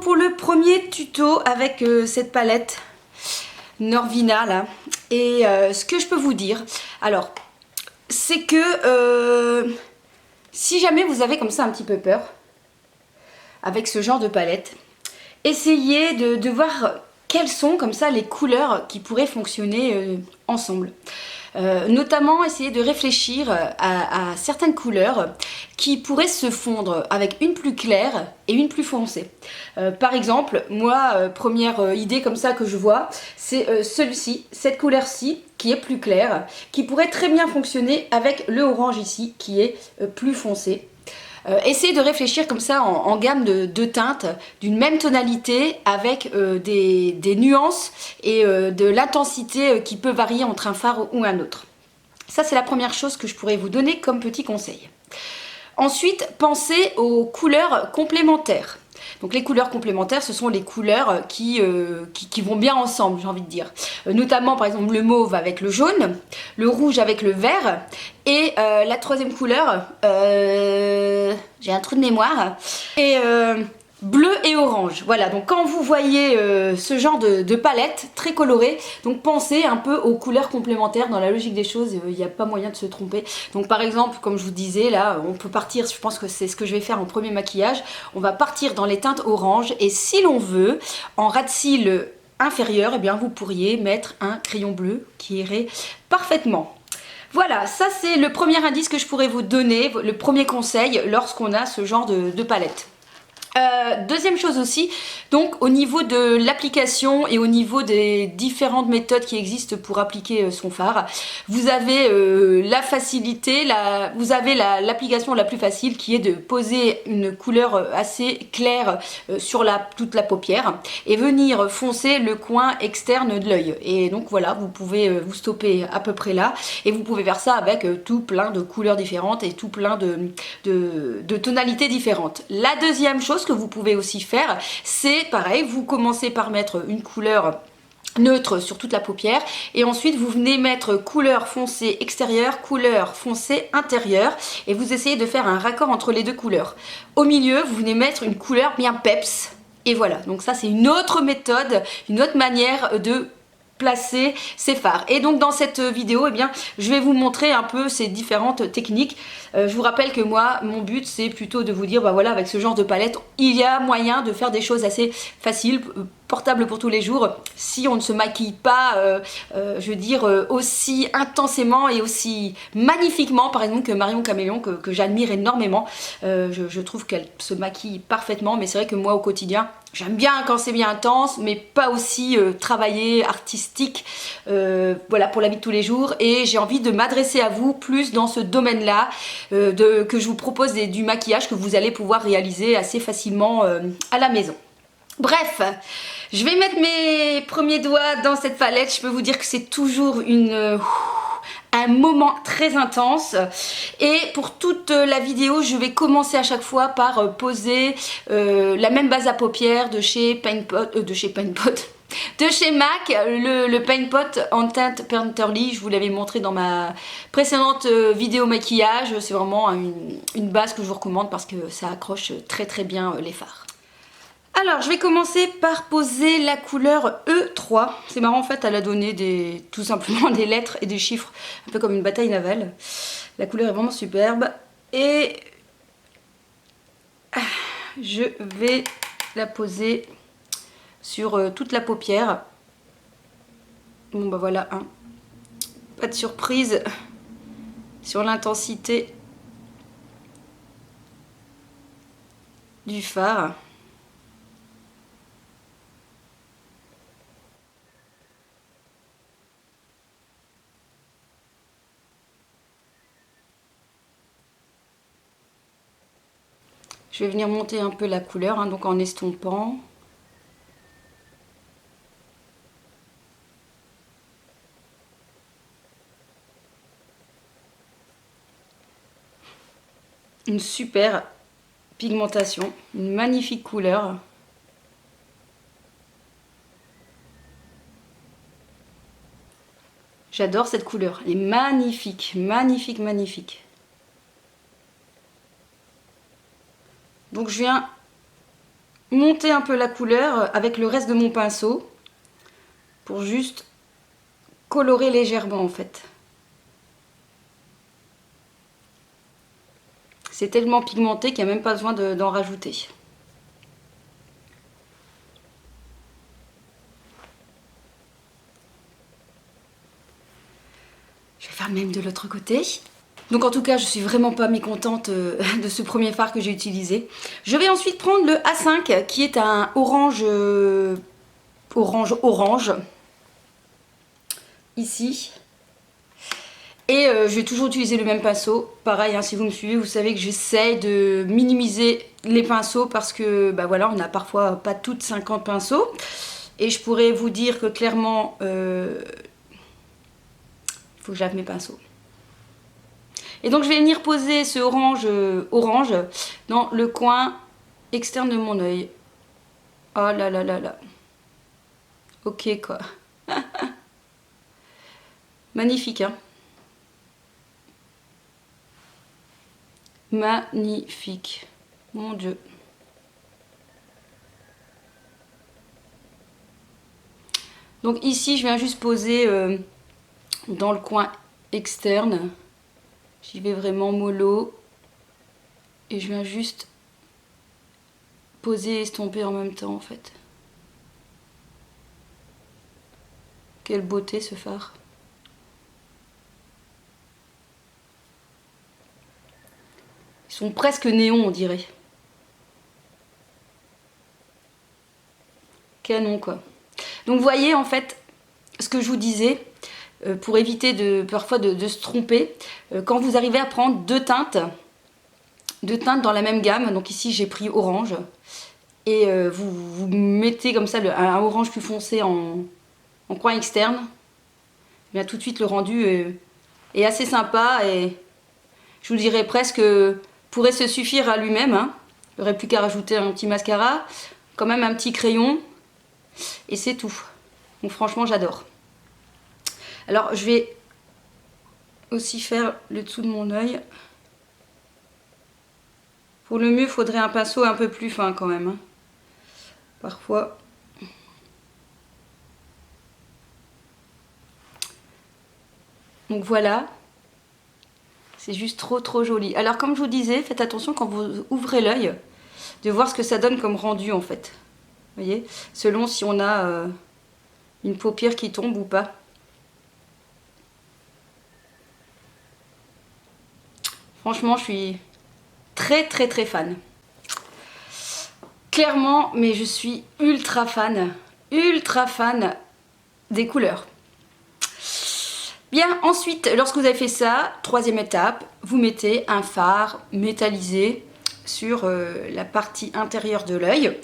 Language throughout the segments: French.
pour le premier tuto avec cette palette Norvina là, et ce que je peux vous dire, alors, c'est que si jamais vous avez comme ça un petit peu peur avec ce genre de palette, essayez de voir quelles sont comme ça les couleurs qui pourraient fonctionner ensemble. Notamment essayer de réfléchir à certaines couleurs qui pourraient se fondre avec une plus claire et une plus foncée. Par exemple, moi, première idée comme ça que je vois, c'est celui-ci, cette couleur-ci qui est plus claire, qui pourrait très bien fonctionner avec le orange ici qui est plus foncé. Essayez de réfléchir comme ça en gamme de teintes d'une même tonalité avec des nuances et de l'intensité qui peut varier entre un fard ou un autre. Ça, c'est la première chose que je pourrais vous donner comme petit conseil. Ensuite, pensez aux couleurs complémentaires. Donc les couleurs complémentaires, ce sont les couleurs qui vont bien ensemble, j'ai envie de dire. Notamment par exemple le mauve avec le jaune, le rouge avec le vert, et la troisième couleur, j'ai un trou de mémoire, et bleu et orange. Voilà, donc quand vous voyez ce genre de palette très colorée, donc pensez un peu aux couleurs complémentaires. Dans la logique des choses, il n'y a pas moyen de se tromper. Donc par exemple, comme je vous disais, là, on peut partir, je pense que c'est ce que je vais faire en premier maquillage, on va partir dans les teintes orange, et si l'on veut, en ras de cils inférieur, eh bien vous pourriez mettre un crayon bleu qui irait parfaitement. Voilà, ça c'est le premier indice que je pourrais vous donner, le premier conseil lorsqu'on a ce genre de palette. Deuxième chose aussi, donc au niveau de l'application et au niveau des différentes méthodes qui existent pour appliquer son fard, vous avez la facilité, vous avez l'application la plus facile qui est de poser une couleur assez claire sur toute la paupière et venir foncer le coin externe de l'œil. Et donc voilà, vous pouvez vous stopper à peu près là, et vous pouvez faire ça avec tout plein de couleurs différentes et tout plein de tonalités différentes. La deuxième chose que vous pouvez aussi faire, c'est pareil, vous commencez par mettre une couleur neutre sur toute la paupière, et ensuite vous venez mettre couleur foncée extérieure, couleur foncée intérieure, et vous essayez de faire un raccord entre les deux couleurs. Au milieu, vous venez mettre une couleur bien peps, et voilà. Donc ça, c'est une autre méthode, une autre manière de placer ces fards. Et donc dans cette vidéo, eh bien, je vais vous montrer un peu ces différentes techniques. Je vous rappelle que moi, mon but, c'est plutôt de vous dire, bah voilà, avec ce genre de palette, il y a moyen de faire des choses assez faciles, portables pour tous les jours, si on ne se maquille pas, je veux dire, aussi intensément et aussi magnifiquement, par exemple, que Marion Caméléon, que j'admire énormément. Je trouve qu'elle se maquille parfaitement, mais c'est vrai que moi, au quotidien, j'aime bien quand c'est bien intense, mais pas aussi travaillé, artistique, voilà, pour la vie de tous les jours. Et j'ai envie de m'adresser à vous plus dans ce domaine-là, que je vous propose du maquillage que vous allez pouvoir réaliser assez facilement à la maison. Bref, je vais mettre mes premiers doigts dans cette palette. Je peux vous dire que c'est toujours un moment très intense, et pour toute la vidéo je vais commencer à chaque fois par poser la même base à paupières de chez Paint de chez MAC, le Paint Pot en teinte Painterly. Je vous l'avais montré dans ma précédente vidéo maquillage. C'est vraiment une base que je vous recommande parce que ça accroche très très bien les fards. Alors, je vais commencer par poser la couleur E3. C'est marrant, en fait, elle a donné tout simplement des lettres et des chiffres, un peu comme une bataille navale. La couleur est vraiment superbe. Et je vais la poser sur toute la paupière. Bon, bah voilà, hein. Pas de surprise sur l'intensité du fard. Je vais venir monter un peu la couleur, hein, donc en estompant. Une super pigmentation, une magnifique couleur. J'adore cette couleur, elle est magnifique, magnifique, magnifique. Donc je viens monter un peu la couleur avec le reste de mon pinceau pour juste colorer légèrement en fait. C'est tellement pigmenté qu'il n'y a même pas besoin d'en rajouter. Je vais faire le même de l'autre côté. Donc en tout cas, je suis vraiment pas mécontente de ce premier fard que j'ai utilisé. Je vais ensuite prendre le A5 qui est un orange, orange, ici. Et je vais toujours utiliser le même pinceau. Pareil, hein, si vous me suivez, vous savez que j'essaie de minimiser les pinceaux parce que bah voilà, on n'a parfois pas toutes 50 pinceaux. Et je pourrais vous dire que clairement, il faut que je lave mes pinceaux. Et donc je vais venir poser ce orange dans le coin externe de mon œil. Oh là là là là. Ok quoi. Magnifique hein. Magnifique. Mon Dieu. Donc ici je viens juste poser dans le coin externe. J'y vais vraiment mollo. Et je viens juste poser et estomper en même temps en fait. Quelle beauté ce fard. Ils sont presque néons on dirait. Canon quoi. Donc vous voyez en fait ce que je vous disais. Pour éviter parfois de se tromper, quand vous arrivez à prendre deux teintes dans la même gamme, donc ici j'ai pris orange, et vous mettez comme ça un orange plus foncé en coin externe, bien tout de suite le rendu est assez sympa et je vous dirais presque pourrait se suffire à lui-même. Hein. Il n'y aurait plus qu'à rajouter un petit mascara, quand même un petit crayon, et c'est tout. Donc franchement j'adore. Alors je vais aussi faire le dessous de mon œil. Pour le mieux, il faudrait un pinceau un peu plus fin quand même. Hein. Parfois. Donc voilà. C'est juste trop joli. Alors comme je vous disais, faites attention quand vous ouvrez l'œil, de voir ce que ça donne comme rendu en fait. Vous voyez, selon si on a une paupière qui tombe ou pas. Franchement, je suis très fan. Clairement, mais je suis ultra fan des couleurs. Bien, ensuite, lorsque vous avez fait ça, troisième étape, vous mettez un fard métallisé sur la partie intérieure de l'œil.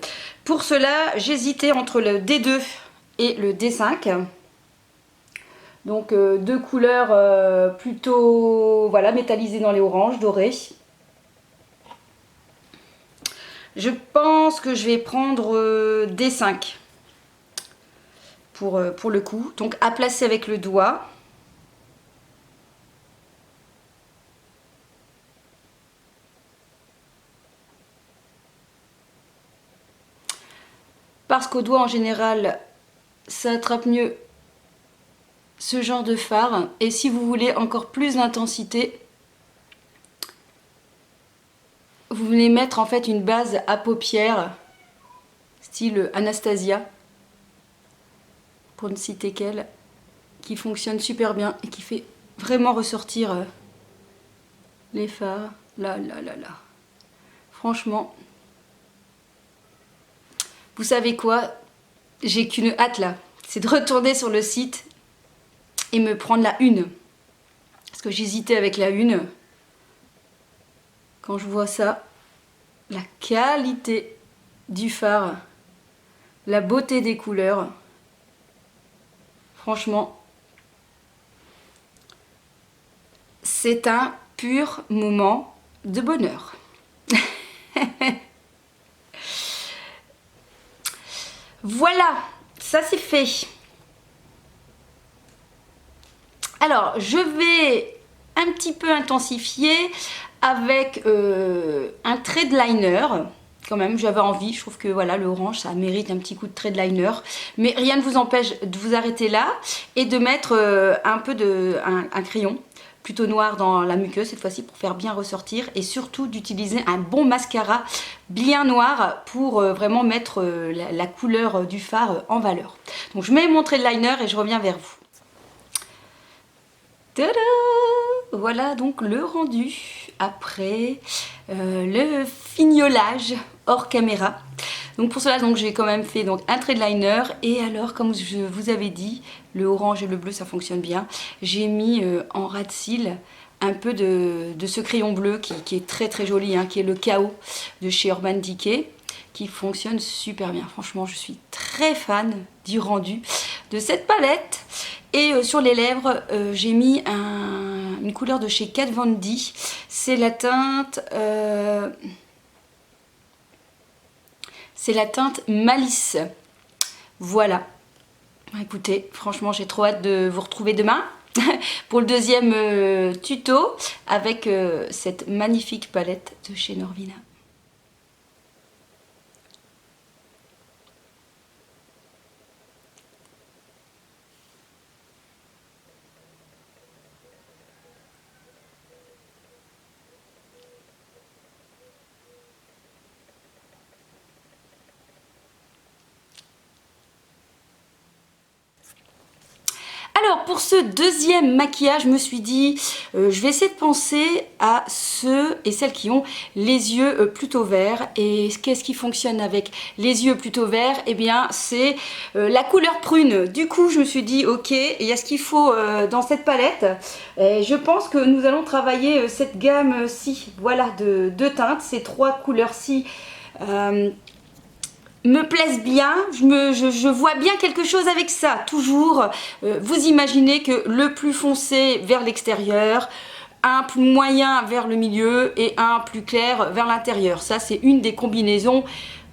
Pour cela, j'hésitais entre le D2 et le D5. Donc deux couleurs plutôt voilà, métallisées dans les oranges, dorées. Je pense que je vais prendre D5 pour le coup. Donc à placer avec le doigt. Parce qu'au doigt en général, ça attrape mieux ce genre de fard. Et si vous voulez encore plus d'intensité, vous venez mettre en fait une base à paupières style Anastasia, pour ne citer qu'elle, qui fonctionne super bien et qui fait vraiment ressortir les fards. Là. Franchement, vous savez quoi? J'ai qu'une hâte là, c'est de retourner sur le site et me prendre la une. Parce que j'hésitais avec la une. Quand je vois ça, la qualité du fard, la beauté des couleurs, franchement, c'est un pur moment de bonheur. Voilà, ça c'est fait. Alors, je vais un petit peu intensifier avec un trait de liner. quand même, j'avais envie. Je trouve que voilà, le orange, ça mérite un petit coup de trait de liner. Mais rien ne vous empêche de vous arrêter là et de mettre un peu un crayon plutôt noir dans la muqueuse cette fois-ci pour faire bien ressortir, et surtout d'utiliser un bon mascara bien noir pour vraiment mettre la couleur du fard en valeur. Donc je mets mon trait de liner et je reviens vers vous. Tada! Voilà donc le rendu après le fignolage hors caméra. Donc pour cela, j'ai quand même fait donc un trait de liner, et alors comme je vous avais dit, le orange et le bleu ça fonctionne bien. J'ai mis en ras de cils un peu de ce crayon bleu qui est très très joli, hein, qui est le Chaos de chez Urban Decay, qui fonctionne super bien. Franchement, je suis très fan du rendu de cette palette. Et sur les lèvres, j'ai mis une couleur de chez Kat Von D. C'est la teinte... c'est la teinte Malice. Voilà. Écoutez, franchement, j'ai trop hâte de vous retrouver demain pour le deuxième tuto avec cette magnifique palette de chez Norvina. Alors pour ce deuxième maquillage, je me suis dit, je vais essayer de penser à ceux et celles qui ont les yeux plutôt verts. Et qu'est-ce qui fonctionne avec les yeux plutôt verts? Eh bien c'est la couleur prune. Du coup je me suis dit, ok, il y a ce qu'il faut dans cette palette. Et je pense que nous allons travailler cette gamme-ci, voilà, de deux teintes, ces trois couleurs-ci. Me plaisent bien, je vois bien quelque chose avec ça. Toujours, vous imaginez que le plus foncé vers l'extérieur, un plus moyen vers le milieu et un plus clair vers l'intérieur. Ça, c'est une des combinaisons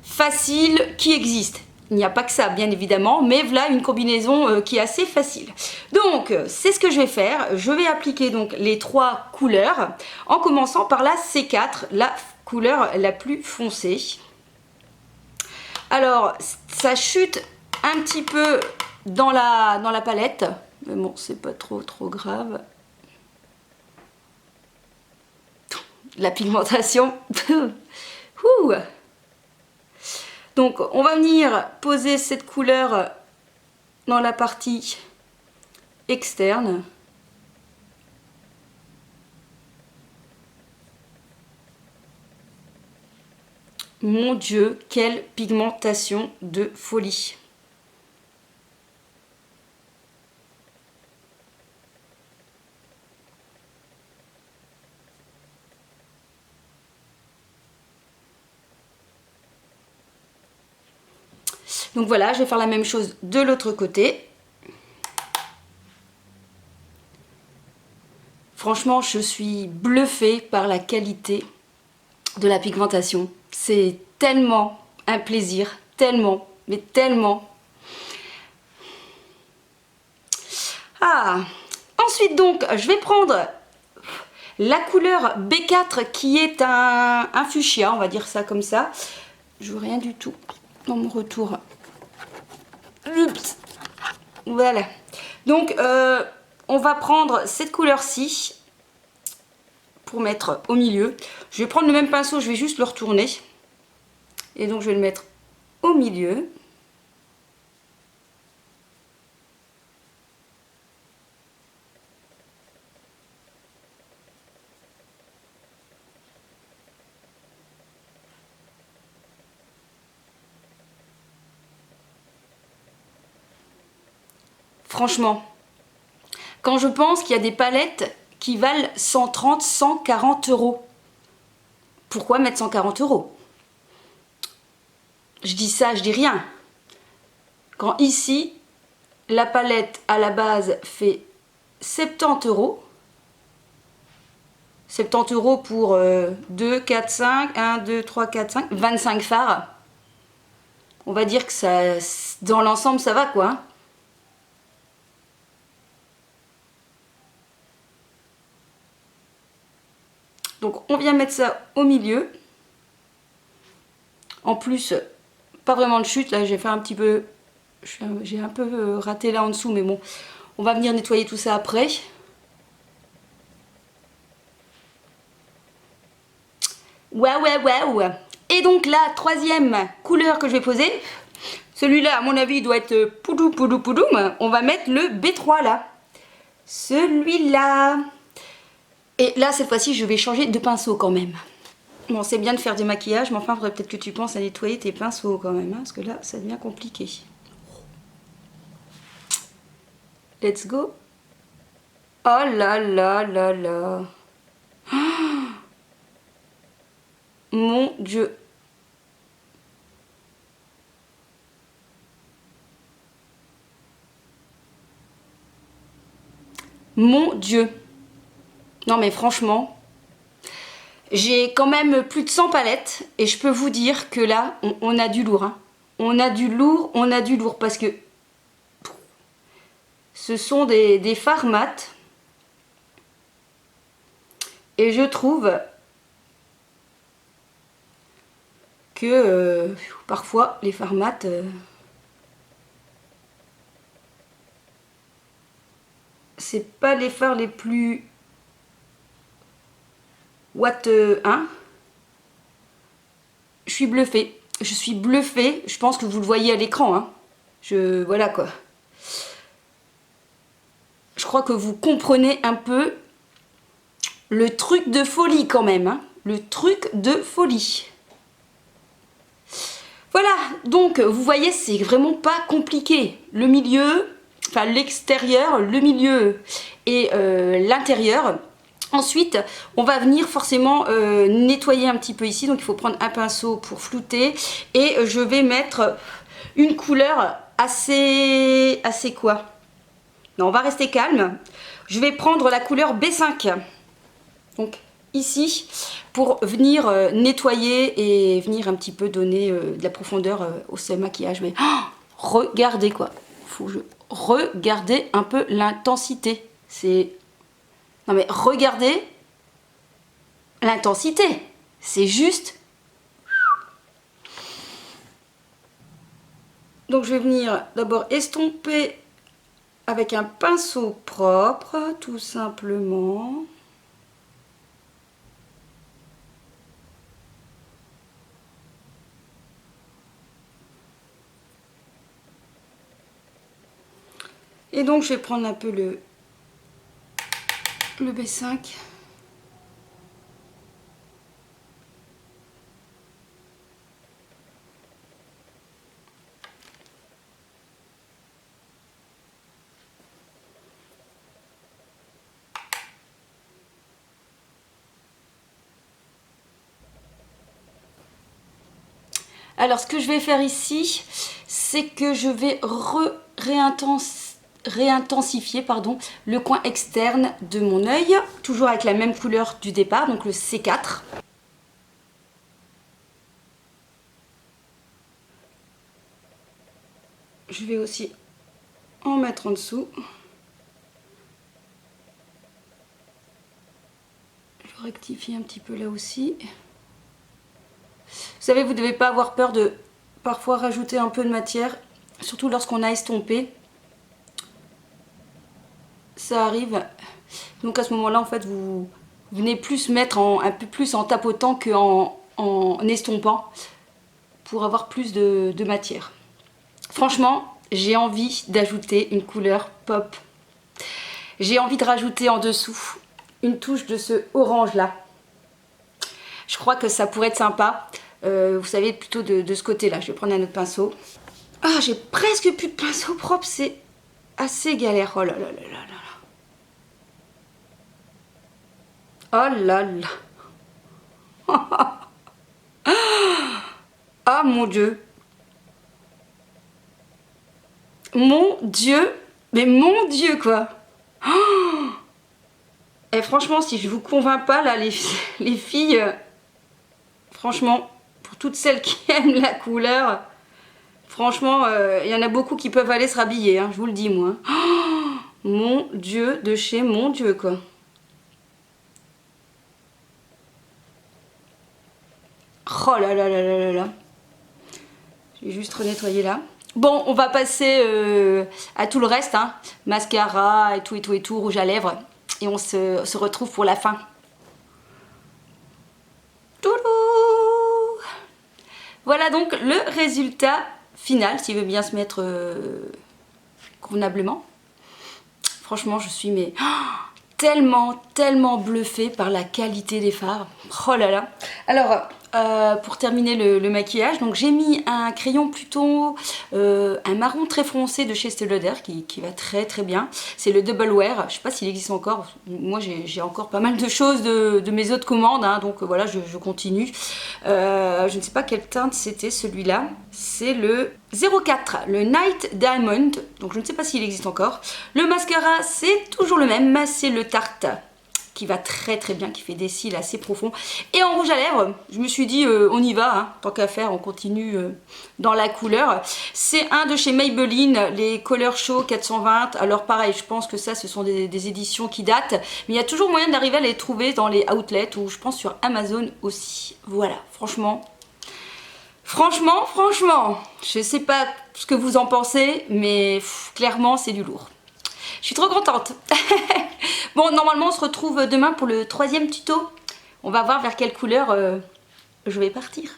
faciles qui existent. Il n'y a pas que ça, bien évidemment, mais voilà une combinaison qui est assez facile. Donc, c'est ce que je vais faire. Je vais appliquer donc les trois couleurs en commençant par la C4, la couleur la plus foncée. Alors, ça chute un petit peu dans la palette, mais bon, c'est pas trop grave. La pigmentation. Donc, on va venir poser cette couleur dans la partie externe. Mon Dieu, quelle pigmentation de folie! Donc voilà, je vais faire la même chose de l'autre côté. Franchement, je suis bluffée par la qualité de la pigmentation. C'est tellement un plaisir, tellement, mais tellement. Ah, ensuite donc, je vais prendre la couleur B4 qui est un fuchsia, on va dire ça comme ça. Je veux rien du tout dans mon retour. Oups. Voilà. Donc, on va prendre cette couleur-ci pour mettre au milieu. Je vais prendre le même pinceau, je vais juste le retourner. Et donc, je vais le mettre au milieu. Franchement, quand je pense qu'il y a des palettes qui valent 130, 140 euros, pourquoi mettre 140 euros? Je dis ça, je dis rien. Quand ici, la palette à la base fait 70 euros. 70 euros pour 2, 4, 5, 1, 2, 3, 4, 5, 25 fards. On va dire que ça, dans l'ensemble, ça va quoi. Hein. Donc on vient mettre ça au milieu. En plus, pas vraiment de chute. Là, j'ai fait un petit peu... J'ai un peu raté là en dessous, mais bon. On va venir nettoyer tout ça après. Ouais. Et donc la troisième couleur que je vais poser, celui-là à mon avis doit être poudoum. On va mettre le B3 là. Celui-là. Et là cette fois-ci je vais changer de pinceau quand même. Bon, c'est bien de faire des maquillages, mais enfin faudrait peut-être que tu penses à nettoyer tes pinceaux quand même, hein, parce que là ça devient compliqué. Let's go. Oh là là là là. Mon Dieu. Mon Dieu. Non mais franchement, j'ai quand même plus de 100 palettes et je peux vous dire que là, on a du lourd. Hein. On a du lourd parce que ce sont des fards mat. Et je trouve que parfois les fards mat... c'est pas les fards les plus... What hein. Je suis bluffée. Je suis bluffée. Je pense que vous le voyez à l'écran. Hein. Voilà quoi. Je crois que vous comprenez un peu le truc de folie quand même. Hein. Le truc de folie. Voilà. Donc vous voyez c'est vraiment pas compliqué. Le milieu, enfin l'extérieur, le milieu et l'intérieur. Ensuite, on va venir forcément nettoyer un petit peu ici. Donc, il faut prendre un pinceau pour flouter. Et je vais mettre une couleur assez quoi? Non, on va rester calme. Je vais prendre la couleur B5. Donc, ici, pour venir nettoyer et venir un petit peu donner de la profondeur au maquillage. Mais regardez quoi. Faut que je regardez un peu l'intensité. C'est... Non mais regardez l'intensité, c'est juste. Donc je vais venir d'abord estomper avec un pinceau propre, tout simplement. Et donc je vais prendre un peu le B5. Alors ce que je vais faire ici, c'est que je vais réintensifier le coin externe de mon œil, toujours avec la même couleur du départ, donc le C4. Je vais aussi en mettre en dessous. Je rectifie un petit peu là aussi. Vous savez, vous ne devez pas avoir peur de parfois rajouter un peu de matière, surtout lorsqu'on a estompé. Ça arrive. Donc à ce moment-là, en fait, vous venez plus mettre un peu plus en tapotant qu'en estompant pour avoir plus de matière. Franchement, j'ai envie d'ajouter une couleur pop. J'ai envie de rajouter en dessous une touche de ce orange là. Je crois que ça pourrait être sympa. Vous savez, plutôt de ce côté là. Je vais prendre un autre pinceau. Ah, j'ai presque plus de pinceau propre. C'est assez galère. Oh là là là là là. Oh là là. Ah mon Dieu. Mon Dieu. Mais mon Dieu quoi. Oh. Et franchement, si je vous convainc pas là, les filles, franchement, pour toutes celles qui aiment la couleur, franchement, il y en a beaucoup qui peuvent aller se rhabiller, hein, je vous le dis moi. Oh, mon Dieu de chez mon Dieu quoi. Oh là là là là là là. J'ai juste renettoyé là. Bon, on va passer à tout le reste, hein. Mascara et tout, rouge à lèvres. Et on se retrouve pour la fin. Toulou! Voilà donc le résultat final, s'il veut bien se mettre convenablement. Franchement, je suis tellement bluffée par la qualité des fards. Oh là là. Alors, pour terminer le maquillage, donc j'ai mis un crayon plutôt un marron très foncé de chez Estée Lauder qui va très bien. C'est le Double Wear. Je sais pas s'il existe encore. Moi, j'ai encore pas mal de choses de mes autres commandes, hein, donc voilà, je continue. Je ne sais pas quelle teinte c'était celui-là. C'est le 04, le Night Diamond. Donc je ne sais pas s'il existe encore. Le mascara, c'est toujours le même, c'est le Tarte qui va très bien, qui fait des cils assez profonds. Et en rouge à lèvres, je me suis dit on y va, hein, tant qu'à faire, on continue dans la couleur. C'est un de chez Maybelline, les Color Show 420. Alors pareil, je pense que ça, ce sont des éditions qui datent, mais il y a toujours moyen d'arriver à les trouver dans les outlets ou je pense sur Amazon aussi. Voilà, franchement, je sais pas ce que vous en pensez, mais clairement, c'est du lourd. Je suis trop contente. Bon, normalement, on se retrouve demain pour le 3e tuto. On va voir vers quelle couleur je vais partir.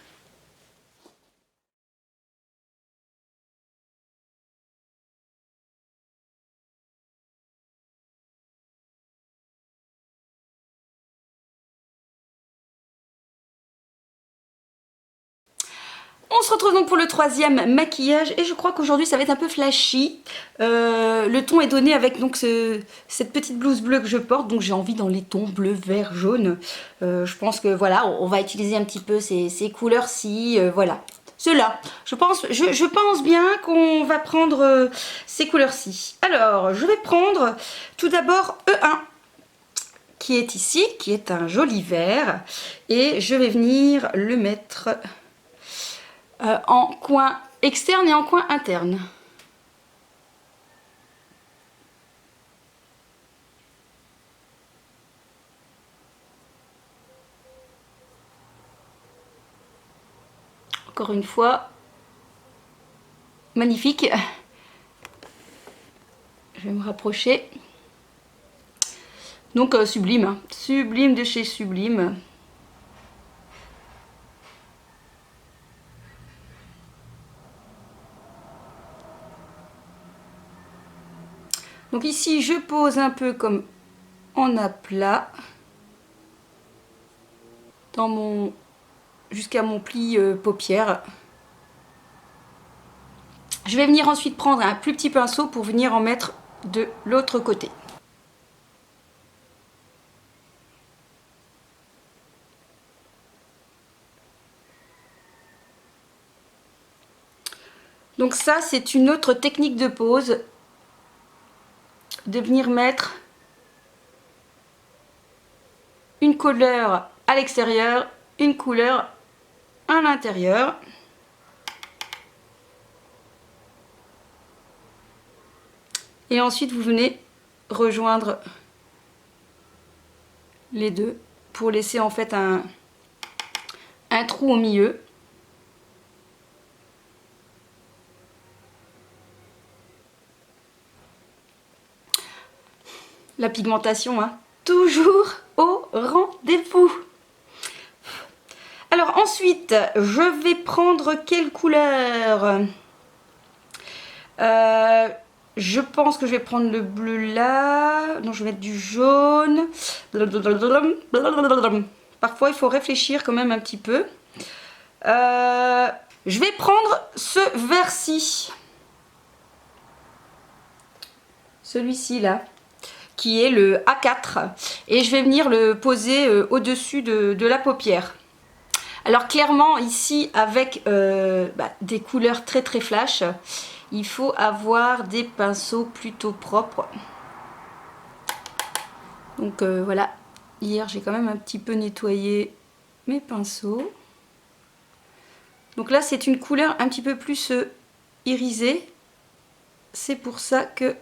On se retrouve donc pour le 3e maquillage et je crois qu'aujourd'hui ça va être un peu flashy. Le ton est donné avec donc cette petite blouse bleue que je porte, donc j'ai envie dans les tons bleu, vert, jaune. Je pense que voilà, on va utiliser un petit peu ces couleurs-ci, voilà. Ceux-là, je pense bien qu'on va prendre ces couleurs-ci. Alors, je vais prendre tout d'abord E1 qui est ici, qui est un joli vert et je vais venir le mettre en coin externe et en coin interne. Encore une fois, magnifique. Je vais me rapprocher. Donc sublime, hein. Sublime de chez Sublime. Donc ici, je pose un peu comme en aplat dans jusqu'à mon pli paupière. Je vais venir ensuite prendre un plus petit pinceau pour venir en mettre de l'autre côté. Donc ça, c'est une autre technique de pose, de venir mettre une couleur à l'extérieur, une couleur à l'intérieur. Et ensuite, vous venez rejoindre les deux pour laisser en fait un trou au milieu. La pigmentation, hein, toujours au rendez-vous. Alors ensuite, je vais prendre quelle couleur? Je pense que je vais prendre le bleu là. Non, je vais mettre du jaune. Parfois, il faut réfléchir quand même un petit peu. Je vais prendre ce vert-ci. Celui-ci là, qui est le A4. Et je vais venir le poser au-dessus de la paupière. Alors clairement ici avec des couleurs très flash, il faut avoir des pinceaux plutôt propres. Donc voilà, hier j'ai quand même un petit peu nettoyé mes pinceaux. Donc là c'est une couleur un petit peu plus irisée. C'est pour ça que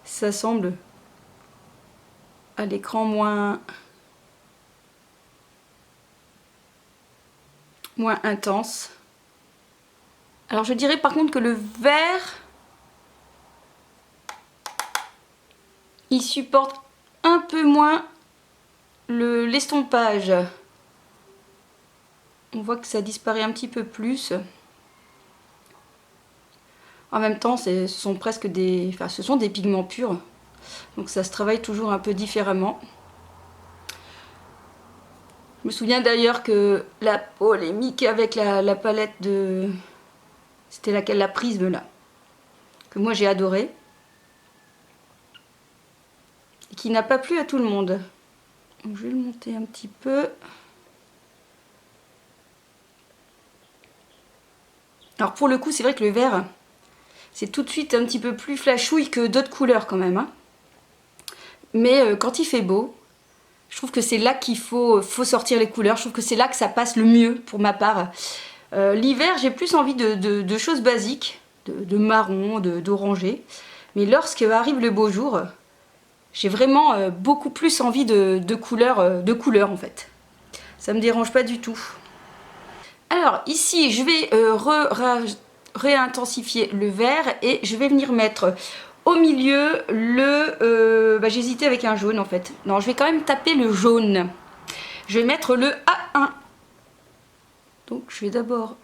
ça semble à l'écran moins intense. Alors je dirais par contre que le vert, il supporte un peu moins l'estompage. On voit que ça disparaît un petit peu plus. En même temps, ce sont presque des, enfin, ce sont des pigments purs. Donc ça se travaille toujours un peu différemment. Je me souviens d'ailleurs que la polémique avec la palette de... C'était laquelle? La Prisme là. Que moi j'ai adoré. Et qui n'a pas plu à tout le monde. Donc je vais le monter un petit peu. Alors pour le coup, c'est vrai que le vert, c'est tout de suite un petit peu plus flashouille que d'autres couleurs quand même. Hein. Mais quand il fait beau, je trouve que c'est là qu'il faut sortir les couleurs. Je trouve que c'est là que ça passe le mieux pour ma part. L'hiver, j'ai plus envie de choses basiques, de marron, d'orangé. Mais lorsque arrive le beau jour, j'ai vraiment beaucoup plus envie de couleurs en fait. Ça me dérange pas du tout. Alors ici, je vais réintensifier le vert et je vais venir mettre au milieu j'hésitais avec un jaune en fait. Non, je vais quand même taper le jaune. Je vais mettre le A1. Donc je vais d'abord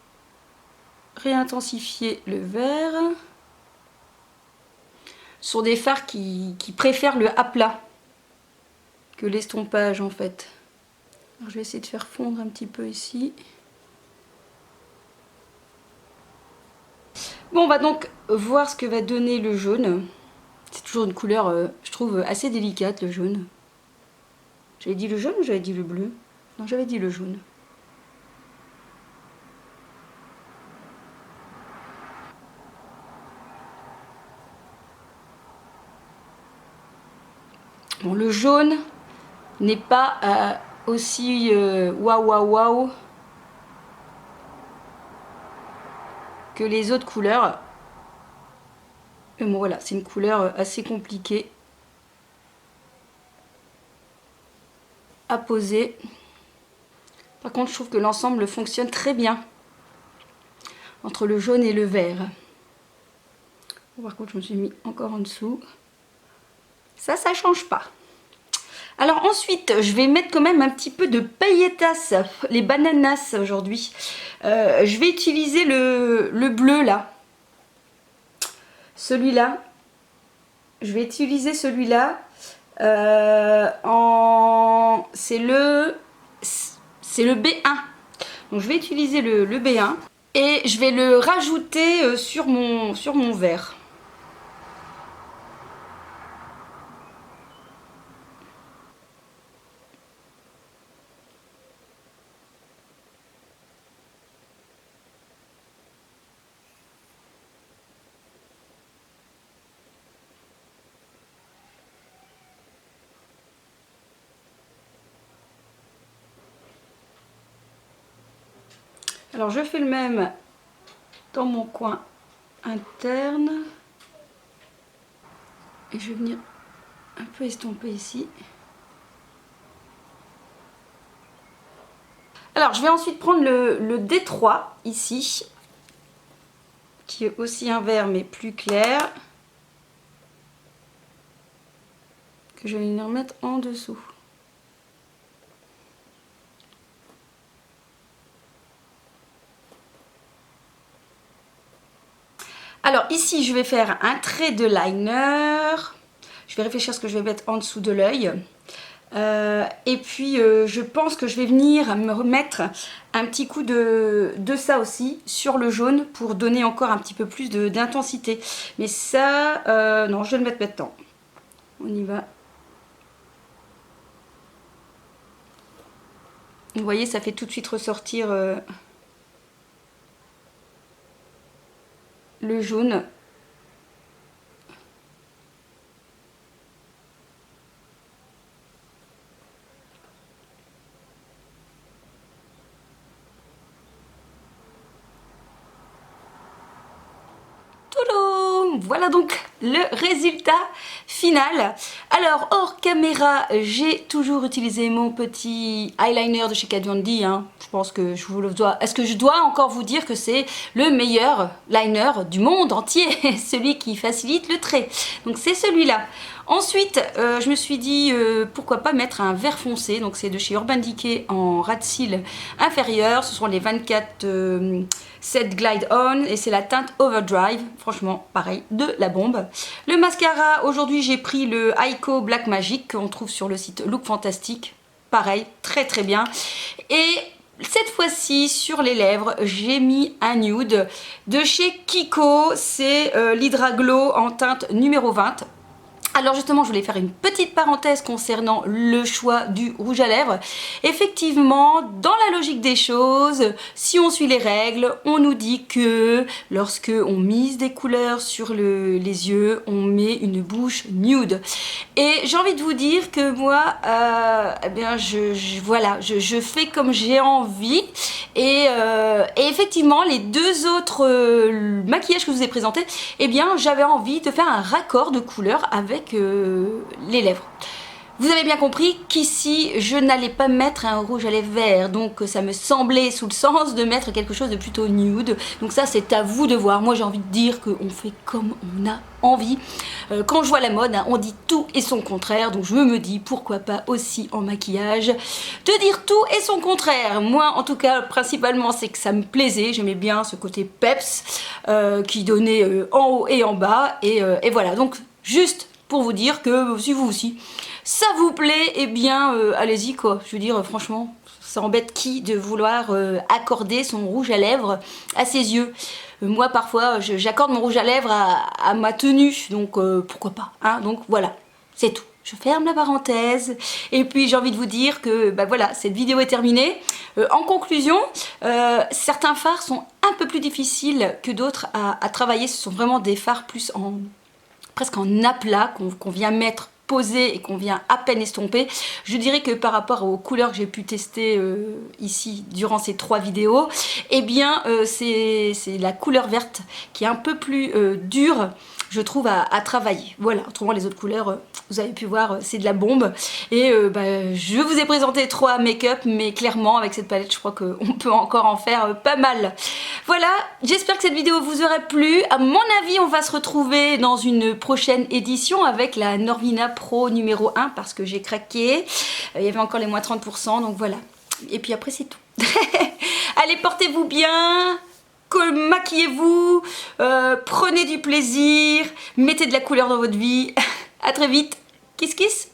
réintensifier le vert sur des fards qui préfèrent le A plat que l'estompage en fait. Alors, je vais essayer de faire fondre un petit peu ici. Bon, on va donc voir ce que va donner le jaune. C'est toujours une couleur, je trouve, assez délicate, le jaune. J'avais dit le jaune ou j'avais dit le bleu? Non, j'avais dit le jaune. Bon, le jaune n'est pas aussi waouh waouh waouh que les autres couleurs. Mais bon, voilà, c'est une couleur assez compliquée à poser. Par contre, je trouve que l'ensemble fonctionne très bien entre le jaune et le vert. Par contre, je me suis mis encore en dessous. Ça change pas. Alors ensuite, je vais mettre quand même un petit peu de pailletas, les bananas aujourd'hui. Je vais utiliser le bleu là. Celui-là. Je vais utiliser celui-là. C'est le B1. Donc je vais utiliser le B1 et je vais le rajouter sur mon verre. Alors je fais le même dans mon coin interne et je vais venir un peu estomper ici. Alors je vais ensuite prendre le D3 ici, qui est aussi un vert mais plus clair, que je vais venir mettre en dessous. Alors ici je vais faire un trait de liner. Je vais réfléchir à ce que je vais mettre en dessous de l'œil. Et puis je pense que je vais venir me remettre un petit coup de ça aussi sur le jaune pour donner encore un petit peu plus d'intensité. Mais ça, non, je vais le mettre maintenant. On y va. Vous voyez, ça fait tout de suite ressortir le jaune. Voilà donc le résultat final. Alors hors caméra, j'ai toujours utilisé mon petit eyeliner de chez Kat Von D, hein. Je pense que je vous le dois. Est-ce que je dois encore vous dire que c'est le meilleur liner du monde entier, celui qui facilite le trait. Donc c'est celui-là. Ensuite, je me suis dit pourquoi pas mettre un vert foncé. Donc c'est de chez Urban Decay en ras de cils inférieur. Ce sont les 24 Set Glide On et c'est la teinte Overdrive. Franchement, pareil, de la bombe. Le mascara, aujourd'hui j'ai pris le Aiko Black Magic qu'on trouve sur le site Look Fantastic. Pareil, très très bien. Et cette fois-ci, sur les lèvres, j'ai mis un nude de chez Kiko. C'est l'Hydra Glow en teinte numéro 20. Alors justement, je voulais faire une petite parenthèse concernant le choix du rouge à lèvres. Effectivement, dans la logique des choses, si on suit les règles, on nous dit que lorsque on mise des couleurs sur les yeux, on met une bouche nude. Et j'ai envie de vous dire que moi, eh bien, voilà, je fais comme j'ai envie. Et effectivement, les deux autres maquillages que je vous ai présentés, eh bien, j'avais envie de faire un raccord de couleurs avec les lèvres. Vous avez bien compris qu'ici je n'allais pas mettre un rouge à lèvres vert, donc ça me semblait sous le sens de mettre quelque chose de plutôt nude. Donc ça c'est à vous de voir. Moi j'ai envie de dire qu'on fait comme on a envie. Quand je vois la mode, hein, on dit tout et son contraire, donc je me dis pourquoi pas aussi en maquillage de dire tout et son contraire. Moi en tout cas principalement c'est que ça me plaisait, j'aimais bien ce côté peps qui donnait en haut et en bas et voilà, donc juste pour vous dire que si vous aussi ça vous plaît, eh bien allez-y quoi. Je veux dire franchement, ça embête qui de vouloir accorder son rouge à lèvres à ses yeux. Moi parfois j'accorde mon rouge à lèvres à ma tenue, donc pourquoi pas, hein. Donc voilà, c'est tout. Je ferme la parenthèse et puis j'ai envie de vous dire que bah voilà, cette vidéo est terminée. En conclusion, certains fards sont un peu plus difficiles que d'autres à travailler. Ce sont vraiment des fards plus presque en aplat qu'on vient mettre posé et qu'on vient à peine estomper. Je dirais que par rapport aux couleurs que j'ai pu tester ici durant ces 3 vidéos, eh bien c'est la couleur verte qui est un peu plus dure, je trouve, à travailler. Voilà, autrement les autres couleurs, vous avez pu voir, c'est de la bombe. Et je vous ai présenté 3 make-up, mais clairement avec cette palette, je crois qu'on peut encore en faire pas mal. Voilà, j'espère que cette vidéo vous aura plu. À mon avis, on va se retrouver dans une prochaine édition avec la Norvina Pro numéro 1 parce que j'ai craqué. Il y avait encore les moins 30%, donc voilà. Et puis après, c'est tout. Allez, portez-vous bien. Maquillez-vous, prenez du plaisir, mettez de la couleur dans votre vie. À très vite. Kiss kiss.